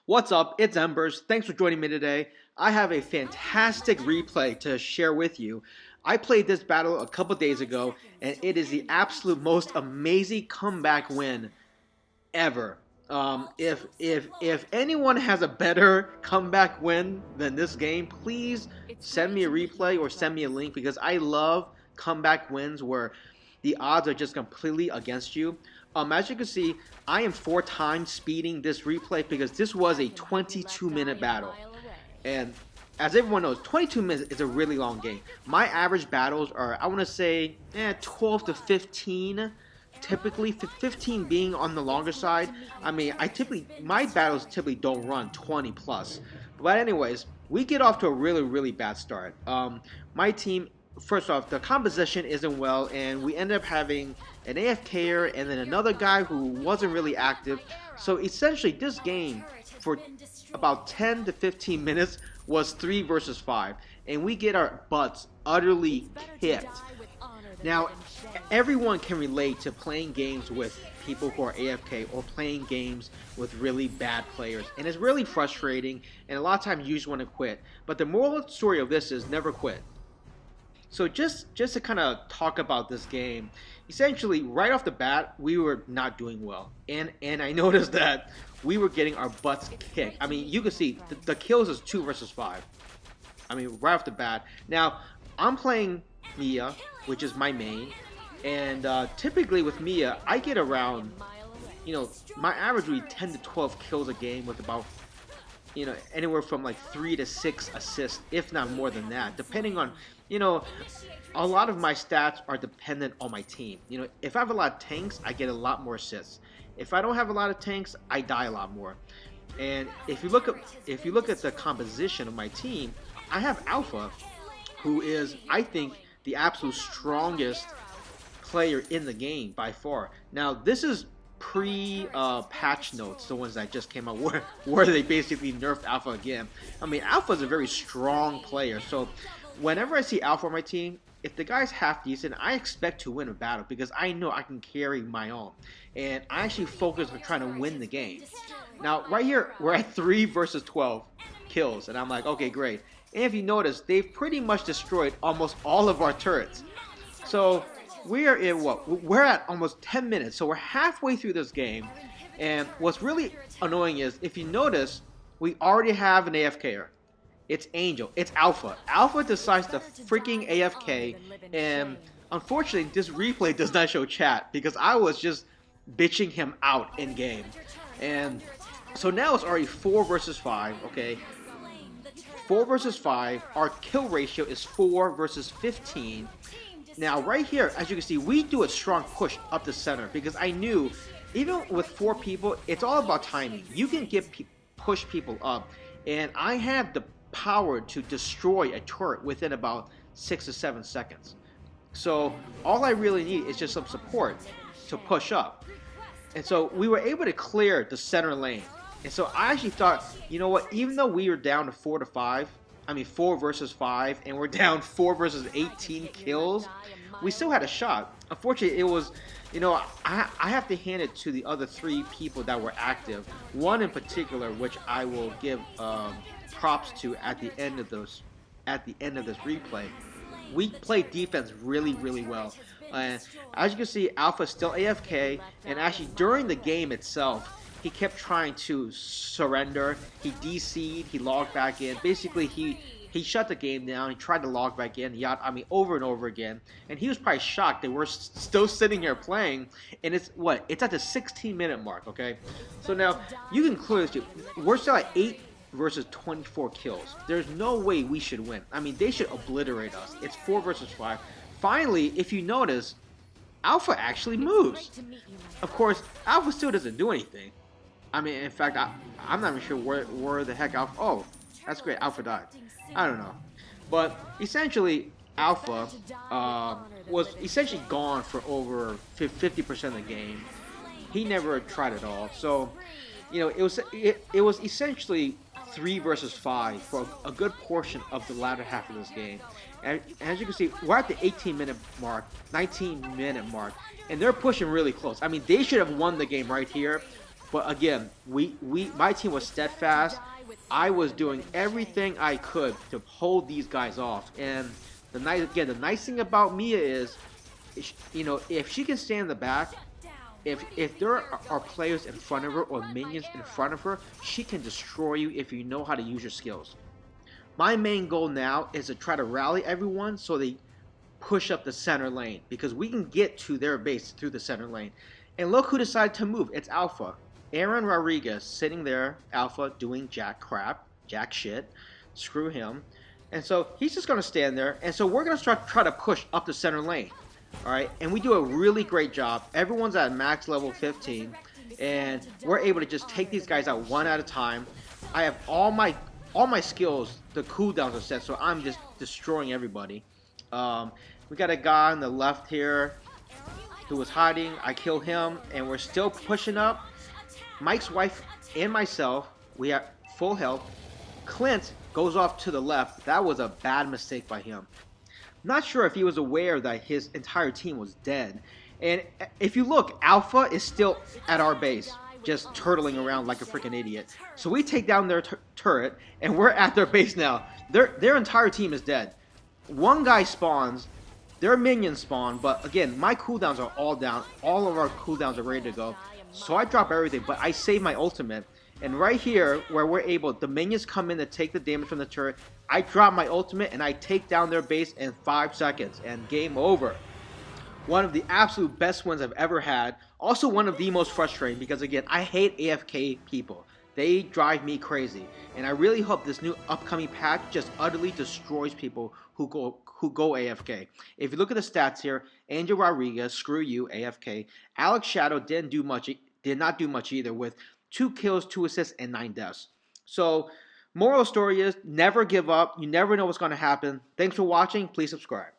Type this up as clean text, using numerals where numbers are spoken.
What's up? It's Embers. Thanks for joining me today. I have a fantastic replay to share with you. I played this battle a couple days ago, and it is the absolute most amazing comeback win ever. If anyone has a better comeback win than this game, please send me a replay or send me a link because I love comeback wins where the odds are just completely against you. As you can see, I am 4 times speeding this replay because this was a 22-minute battle. And as everyone knows, 22 minutes is a really long game. My average battles are, I want to say, 12 to 15. Typically, 15 being on the longer side. I mean, my battles typically don't run 20 plus. But anyways, we get off to a really bad start. My team, first off, the composition isn't well, and we end up having an AFKer and then another guy who wasn't really active. So essentially, this game for about 10 to 15 minutes was 3 versus 5, and we get our butts utterly kicked. Now, everyone can relate to playing games with people who are AFK or playing games with really bad players, and it's really frustrating, and a lot of times you just want to quit. But the moral story of this is never quit. So just to kind of talk about this game, essentially right off the bat we were not doing well, and I noticed that we were getting our butts kicked. I mean, you can see the kills is 2 versus 5. I mean, right off the bat. Now I'm playing Mia, which is my main, and typically with Mia I get around, my average would be 10 to 12 kills a game with about, anywhere from like 3 to 6 assists, if not more than that, depending on, a lot of my stats are dependent on my team. If I have a lot of tanks, I get a lot more assists. If I don't have a lot of tanks, I die a lot more. And if you look at the composition of my team, I have Alpha, who is, I think, the absolute strongest player in the game by far. Now, this is pre-patch notes, the ones that just came out, where they basically nerfed Alpha again. I mean, Alpha is a very strong player, so whenever I see Alpha on my team, if the guy's half decent, I expect to win a battle because I know I can carry my own, and I actually focus on trying to win the game. Now, right here, we're at 3 versus 12 kills, and I'm like, okay, great. And if you notice, they've pretty much destroyed almost all of our turrets. So we are in what? We're at almost 10 minutes, so we're halfway through this game. And what's really annoying is, if you notice, we already have an AFKer. It's Angel. It's Alpha. Alpha decides to freaking AFK, and unfortunately, this replay does not show chat because I was just bitching him out in game. And so now it's already 4 versus 5, okay? 4 versus 5, our kill ratio is 4 versus 15. Now right here, as you can see, we do a strong push up the center because I knew, even with 4 people, it's all about timing. You can push people up, and I have the power to destroy a turret within about 6 to 7 seconds. So all I really need is just some support to push up. And so we were able to clear the center lane. And so I actually thought, you know what, even though we were down to 4 versus 5, and we're down 4 versus 18 kills, we still had a shot. Unfortunately, it was, I have to hand it to the other 3 people that were active. One in particular, which I will give props to at the end of this replay. We played defense really well. And as you can see, Alpha's still AFK, and actually during the game itself, he kept trying to surrender. He DC'd, he logged back in. Basically, he shut the game down. He tried to log back in, over and over again. And he was probably shocked that we're still sitting here playing. And it's at the 16-minute mark, okay? So now, you can clearly see, we're still at 8 versus 24 kills. There's no way we should win. I mean, they should obliterate us. It's 4 versus 5. Finally, if you notice, Alpha actually moves. Of course, Alpha still doesn't do anything. I mean, in fact, I'm not even sure where the heck Alpha... Oh, that's great. Alpha died. I don't know. But essentially, Alpha was essentially gone for over 50% of the game. He never tried at all. So, it was essentially 3 versus 5 for a good portion of the latter half of this game. And as you can see, we're at the 18-minute mark, 19-minute mark, and they're pushing really close. I mean, they should have won the game right here, But again, my team was steadfast. I was doing everything I could to hold these guys off. And the nice thing about Mia is, if she can stay in the back, if there are players in front of her or minions in front of her, she can destroy you if you know how to use your skills. My main goal now is to try to rally everyone so they push up the center lane, because we can get to their base through the center lane. And look who decided to move. It's Alpha. Aaron Rodriguez sitting there, Alpha, doing jack crap, jack shit. Screw him. And so he's just going to stand there. And so we're going to try to push up the center lane. All right, and we do a really great job. Everyone's at max level 15, and we're able to just take these guys out one at a time. I have all my skills, the cooldowns are set, so I'm just destroying everybody. We got a guy on the left here who was hiding. I kill him, and we're still pushing up. Mike's wife and myself, we have full health. Clint goes off to the left. That was a bad mistake by him. Not sure if he was aware that his entire team was dead. And if you look, Alpha is still at our base, just turtling around like a freaking idiot. So we take down their turret, and we're at their base now. Their entire team is dead. One guy spawns, their minions spawn, but again, my cooldowns are all down. All of our cooldowns are ready to go. So I drop everything, but I save my ultimate. And right here, where we're able, the minions come in to take the damage from the turret. I drop my ultimate and I take down their base in 5 seconds. And game over. One of the absolute best wins I've ever had. Also one of the most frustrating because, again, I hate AFK people. They drive me crazy. And I really hope this new upcoming patch just utterly destroys people who go AFK. If you look at the stats here, Angel Rodriguez, screw you, AFK. Alex Shadow did not do much either with 2 kills, 2 assists, and 9 deaths. So, moral story is, never give up. You never know what's going to happen. Thanks for watching. Please subscribe.